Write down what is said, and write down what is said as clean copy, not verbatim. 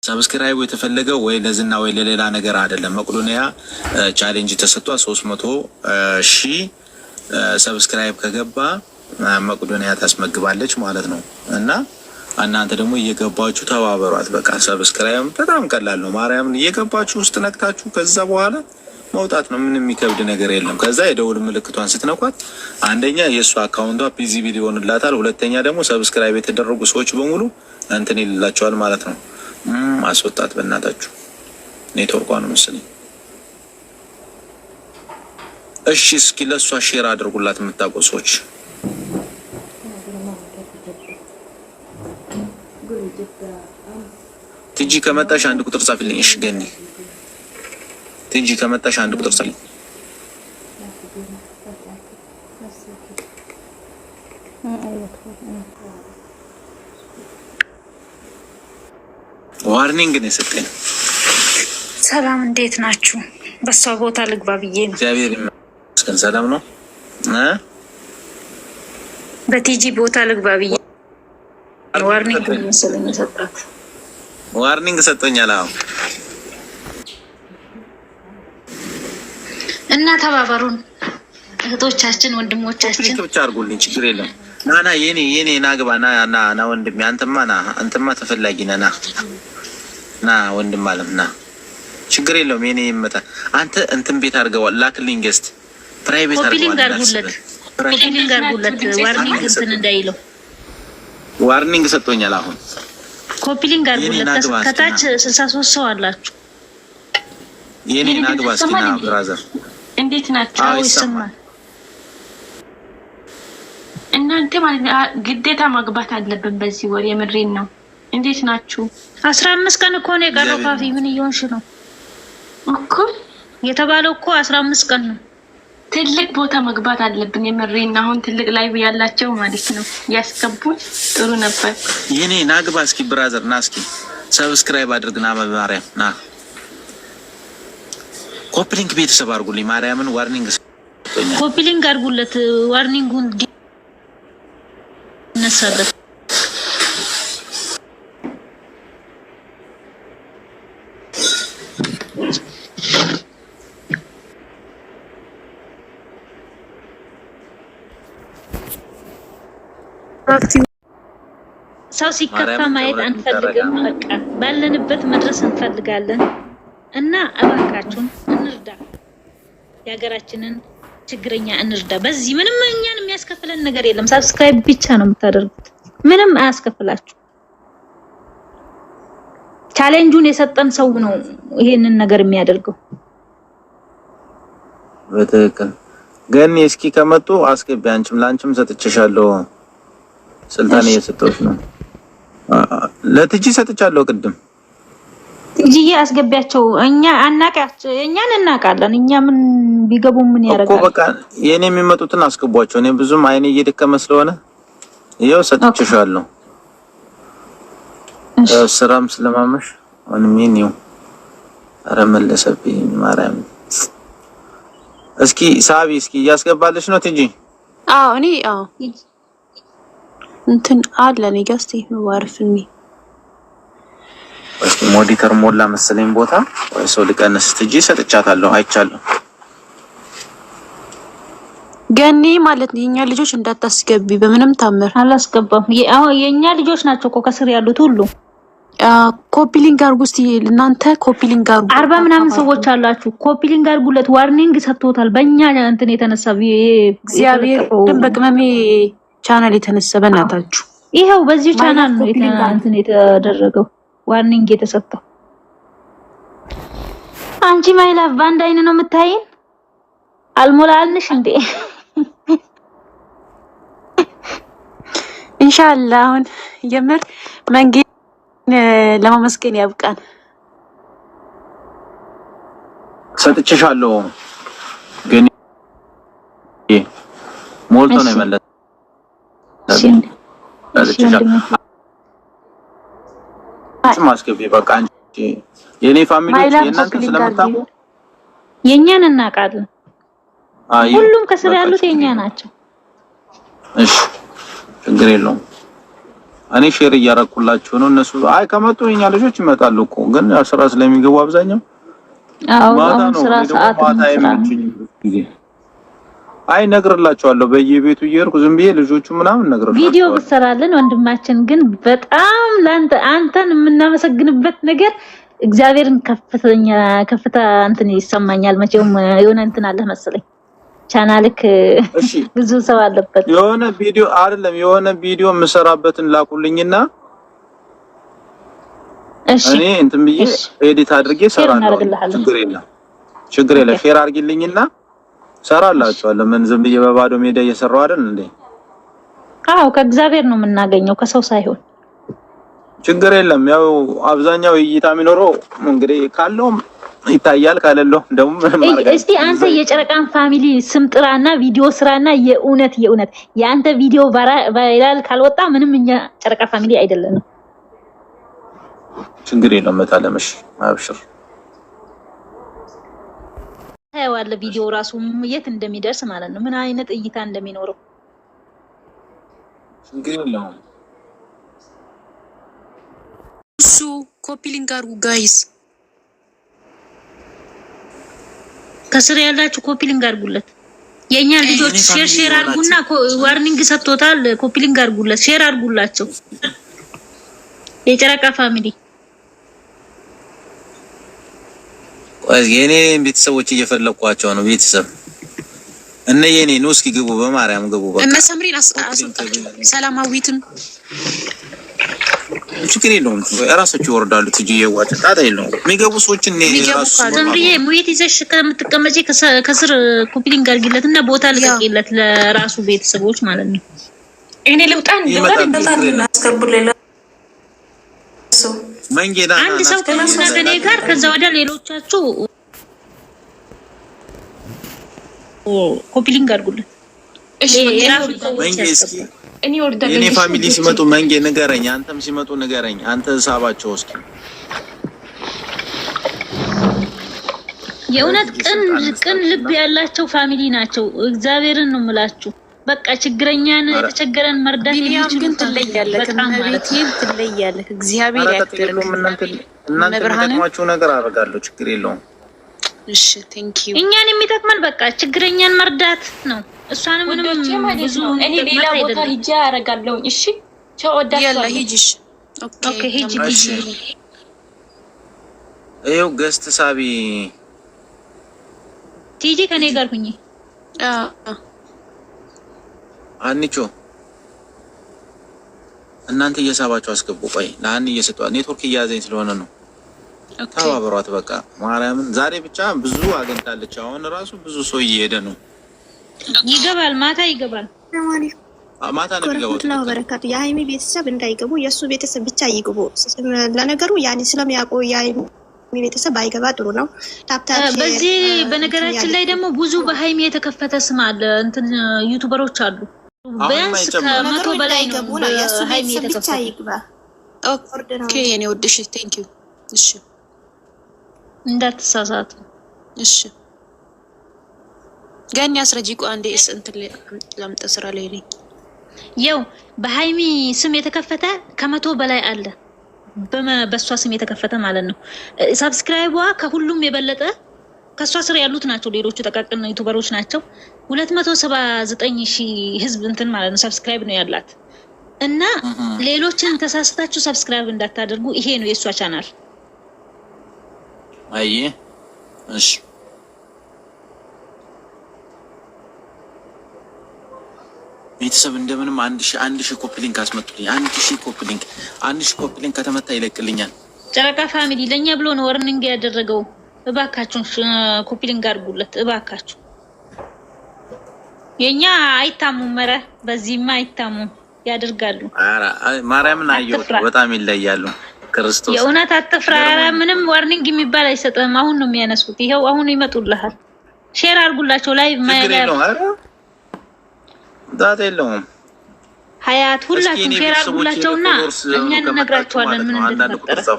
ሰብስክራይብ የተፈለገው ወይ ለዝና ወይ ለሌላ ነገር አይደለም። መቅዶኒያ ቻሌንጅ ተሰጥቷ 300,000 ሰብስክራይብ ከገባ መቅዶኒያ ታስመግባለች ማለት ነው። እና እናንተ ደግሞ እየገባችሁ ተባበሯት። በቃ ሰብስክራይብ በጣም ቀላል ነው። ማርያምን እየገባችሁ ውስጥ ነክታችሁ ከዛ በኋላ መውጣት ነው። ምንም የሚከብድ ነገር የለም። ከዛ የደውል ምልክቷን ስትነኳት አንደኛ የእሱ አካውንቷ ቪዚብል ይሆንላታል፣ ሁለተኛ ደግሞ ሰብስክራይብ የተደረጉ ሰዎች በሙሉ እንትን ይልላቸዋል ማለት ነው። አስወጣት በእናታችሁ። ኔትወርኳ ነው መሰለኝ። እሺ እስኪ ለሷ ሼር አድርጉላት የምታውቁ ሰዎች። ትጂ ከመጣሽ አንድ ቁጥር ጻፊልኝ። እሺ ገኒ ትጂ ከመጣሽ አንድ ቁጥር ጻፊልኝ። ዋርኒንግ ነው የሰጠኝ። ሰላም እንዴት ናችሁ? በሷ ቦታ ልግባ ብዬ ነው። እግዚአብሔር ይመስገን ሰላም ነው። በቲጂ ቦታ ልግባ ብዬ ዋርኒንግ መሰለኝ የሰጣት። ዋርኒንግ ሰጠኛል። አዎ እና ተባበሩን እህቶቻችን ወንድሞቻችን። ብቻ አድርጉልኝ ችግር የለም። ናና የኔ ናግባ ና ወንድሜ አንተማ ተፈላጊ ነህ። ና ወንድም አለም ና ችግር የለውም። የኔ ይመጣ አንተ እንትን ቤት አድርገዋል። ላክልኝ ገስት ፕራይቬት አድርገዋል። ኮፒሊንግ አድርጉለት ዋርኒንግ እንትን እንዳይለው ዋርኒንግ ሰጥቶኛል። አሁን ኮፒሊንግ አድርጉለት። ከታች 63 ሰው አላችሁ። የኔ ናግባ እስኪና ብራዘር እንዴት ናችሁ? አዎ ይሰማል። እናንተ ማለት ግዴታ መግባት አለብን በዚህ ወር። የምሬን ነው። እንዴት ናችሁ? 15 ቀን እኮ ነው የቀረው። ፋፊ ምን እየሆንሽ ነው እኮ? የተባለው እኮ 15 ቀን ነው። ትልቅ ቦታ መግባት አለብን። የምሬን ነው። አሁን ትልቅ ላይቭ ያላቸው ማለት ነው ያስገቡት ጥሩ ነበር። የኔ ናግባ እስኪ ብራዘር ና እስኪ ሰብስክራይብ አድርግና በማርያም ና ኮፕሊንግ ቤተሰብ አድርጉልኝ። ማርያምን ዋርኒንግ ሰጥቶኛል። ኮፒሊንግ አድርጉለት ዋርኒንጉን ነሳለት። ሰው ሲከፋ ማየት አንፈልግም። በቃ ባለንበት መድረስ እንፈልጋለን እና እባካችሁን እንርዳ፣ የሀገራችንን ችግረኛ እንርዳ። በዚህ ምንም እኛን የሚያስከፍለን ነገር የለም። ሰብስክራይብ ብቻ ነው የምታደርጉት፣ ምንም አያስከፍላችሁ። ቻሌንጁን የሰጠን ሰው ነው ይሄንን ነገር የሚያደርገው። በትክክል ገኒ እስኪ ከመጡ አስገቢ። ላንቺም ሰጥቼሻለሁ። ስልጣን እየሰጠሁሽ ነው። ለትጂ ሰጥቻለሁ ቅድም። ትጂዬ አስገቢያቸው። እኛ አናቃቸው፣ እኛን እናቃለን። እኛ ምን ቢገቡ ምን ያደርጋል እኮ። በቃ የኔ የሚመጡትን አስገቧቸው። እኔ ብዙም አይኔ እየደከመ ስለሆነ ይኸው ሰጥቼሻለሁ። ስራም ስለማመሽ ምን ነው ኧረ መለሰብኝ ማርያም። እስኪ ሳቢ እስኪ እያስገባለች ነው ትጂ። አዎ እኔ እንትን አለ እኔ ጋስቲ ወርፍኒ እስኪ ሞዲተር ሞላ መሰለኝ ቦታ ወይ ሰው ልቀንስ። ትጂ ሰጥቻታለሁ አይቻለሁ። ገኒ ማለት ነው የኛ ልጆች እንዳታስገቢ በምንም ታምር። አላስገባም። የኛ ልጆች ናቸው እኮ ከስር ያሉት ሁሉ። ኮፒሊንግ አርጉ እስቲ እናንተ ኮፒሊንግ አርጉ። 40 ምናምን ሰዎች አላችሁ። ኮፒሊንግ አርጉለት። ዋርኒንግ ሰጥቶታል በእኛ እንትን የተነሳ እግዚአብሔር በቅመሜ ቻናል የተነሳ በእናታችሁ ይሄው በዚህ ቻናል ነው እንትን የተደረገው ዋርኒንግ የተሰጠው። አንቺ ማይላፍ ባንድ አይነ ነው የምታይን። አልሞላልሽ እንዴ? ኢንሻአላህ አሁን የምር መንገድ ለማመስገን ያብቃን። ሰጥቼሻለሁ ግን ሞልቶ ነው የመለሰ። ማስገቢ በቃ አንቺ የኔ ፋሚሊዎች የእናንተ ስለምታውቁ የኛን እናቃለን። ሁሉም ከስር ያሉት የኛ ናቸው። እሺ ችግር የለውም። እኔ ሼር እያረኩላችሁ ነው። እነሱ አይ ከመጡ የኛ ልጆች ይመጣሉ እኮ ግን ስራ ስለሚገቡ አብዛኛው ማታ ነው ስራ ሰዓት አይ ነግርላችኋለሁ። በየቤቱ እየሄድኩ ዝም ብዬ ልጆቹ ምናምን ነግርላችኋለሁ። ቪዲዮ ብሰራለን ወንድማችን ግን በጣም አንተን የምናመሰግንበት ነገር እግዚአብሔርን ከፍታ እንትን ይሰማኛል። መቼም የሆነ እንትን አለ መሰለኝ ቻናልክ ብዙ ሰው አለበት። የሆነ ቪዲዮ አይደለም የሆነ ቪዲዮ የምሰራበትን ላኩልኝና እኔ እንትን ብዬ ኤዲት አድርጌ ሰራለሁ። ችግር የለም ሼር አድርጊልኝና ሰራላችኋለሁ። ምን ዝም ብዬ በባዶ ሜዳ እየሰራው አይደል እንዴ? አዎ ከእግዚአብሔር ነው የምናገኘው ከሰው ሳይሆን። ችግር የለም ያው አብዛኛው እይታ የሚኖረው እንግዲህ ካለው ይታያል ካለለው ደግሞ ምንም ማድረግ። እስቲ አንተ የጨረቃን ፋሚሊ ስም ጥራና ቪዲዮ ስራና የእውነት የአንተ ቪዲዮ ቫይራል ካልወጣ ምንም እኛ ጨረቃ ፋሚሊ አይደለንም። ችግር የለም መታለምሽ አብሽር ታየዋለ ቪዲዮ ራሱ የት እንደሚደርስ ማለት ነው ምን አይነት እይታ እንደሚኖረው። ችግር የለውም እሱ ኮፒ ሊንክ አድርጉ ጋይስ። ከስር ያላችሁ ኮፒ ሊንክ አድርጉለት። የኛ ልጆች ሼር አድርጉና ዋርኒንግ ሰጥቶታል። ኮፒ ሊንክ አድርጉለት ሼር አድርጉላቸው የጨረቃ ፋሚሊ። የኔ ቤተሰቦች እየፈለኳቸው ነው። ቤተሰብ እነ የኔ ነው። እስኪ ግቡ በማርያም ግቡ። በቃ እነ ሰምሪን አስወጣቸው። ሰላማዊትም ችግር የለውም እራሳቸው ይወርዳሉ። ትጂ የዋጭ ጣጣ የለውም። የሚገቡ ሰዎች እኔ ራሱ ሰምሪዬ ሙይት ይዘሽ ከምትቀመጪ ከስር ኮፒ ሊንክ አድርጊለትና ቦታ ልቀቂለት ለራሱ ቤተሰቦች ማለት ነው። እኔ ልውጣን ደውለን አስከብሉልኝ መንጌዳ አንድ ሰው ከኔ ጋር ከዛ ወደ ሌሎቻችሁ ኮፒ ሊንክ አድርጉለት። እሺ እኔ ወርዳለሁ። የኔ ፋሚሊ ሲመጡ መንጌ ንገረኝ፣ አንተም ሲመጡ ንገረኝ። አንተ ሳባቸው እስኪ የእውነት ቅን ልብ ያላቸው ፋሚሊ ናቸው። እግዚአብሔርን ነው የምላችሁ። በቃ ችግረኛን የተቸገረን መርዳት የሚችሉ ግን ትለያለህ። ከመቤቴም ትለያለህ። እግዚአብሔር ያክብርልህ። እናንተ የሚጠቅማችሁ ነገር አደርጋለሁ። ችግር የለውም። እሺ ቴንክ ዩ። እኛን የሚጠቅመን በቃ ችግረኛን መርዳት ነው። እሷንም ብዙ እኔ ሌላ ቦታ ሂጄ አደርጋለሁ። እሺ ቻው። ያላ ሂጂሽ። ኦኬ ሂጂ። ይኸው ገስት ሳቢ ቲጂ ከኔ ጋር ሁኚ። አንቺ እናንተ እየሳባችሁ አስገቡ። ቆይ ለአን እየሰጧ ኔትወርክ እያዘኝ ስለሆነ ነው። ተባበሯት በቃ ማርያምን። ዛሬ ብቻ ብዙ አገኝታለች። አሁን ራሱ ብዙ ሰው እየሄደ ነው። ይገባል፣ ማታ ይገባል። ማታ ነው የሚገባው። በረካቱ የሀይሚ ቤተሰብ እንዳይገቡ የእሱ ቤተሰብ ብቻ ይግቡ። ለነገሩ ያኔ ስለሚያውቁ የሀይሚ ቤተሰብ ባይገባ ጥሩ ነው። በዚህ በነገራችን ላይ ደግሞ ብዙ በሀይሚ የተከፈተ ስም አለ። እንትን ዩቲዩበሮች አሉ ቢያንስ ከመቶ በላይ ነው በሀይሚ የተከፈተ። ኦኬ የኔ ወድሽ ቴንክ ዩ። እሺ እንዳትሳሳቱ እሺ። ገኒ አስረጂቁ አንዴ እንትን ላምጣ ስራ ላይ ነኝ። ያው በሀይሚ ስም የተከፈተ ከመቶ በላይ አለ። በሷ ስም የተከፈተ ማለት ነው። ሳብስክራይቧ ከሁሉም የበለጠ ከሷ ስር ያሉት ናቸው። ሌሎቹ ተቃቅን ዩቲዩበሮች ናቸው። 279,000 ህዝብ እንትን ማለት ነው ሳብስክራይብ ነው ያላት። እና ሌሎችን ተሳስታችሁ ሳብስክራይብ እንዳታደርጉ። ይሄ ነው የሷ ቻናል። አይ እሺ ቤተሰብ እንደምንም አንድ ሺህ ኮፒ ሊንክ አስመጡልኝ። 1000 ኮፒ ሊንክ 1000 ኮፒ ሊንክ ከተመታ ይለቅልኛል። ጨረቃ ፋሚሊ ለኛ ብሎ ነው ወርኒንግ ያደረገው። እባካችሁ ኮፒ ሊንክ አድርጉለት እባካችሁ። የኛ አይታሙም፣ መረ በዚህማ አይታሙም፣ ያደርጋሉ። አራ ማርያምን አየሁት፣ በጣም ይለያሉ። ክርስቶስ የእውነት አትፍራ። ምንም ዋርኒንግ የሚባል አይሰጥም። አሁን ነው የሚያነሱት። ይሄው አሁን ይመጡልሃል። ሼር አድርጉላቸው። ላይ ዳታ የለውም። ሀያት ሁላችሁም ሼር አድርጉላቸውና እኛ እንነግራቸዋለን ምን እንደተፈጠረ።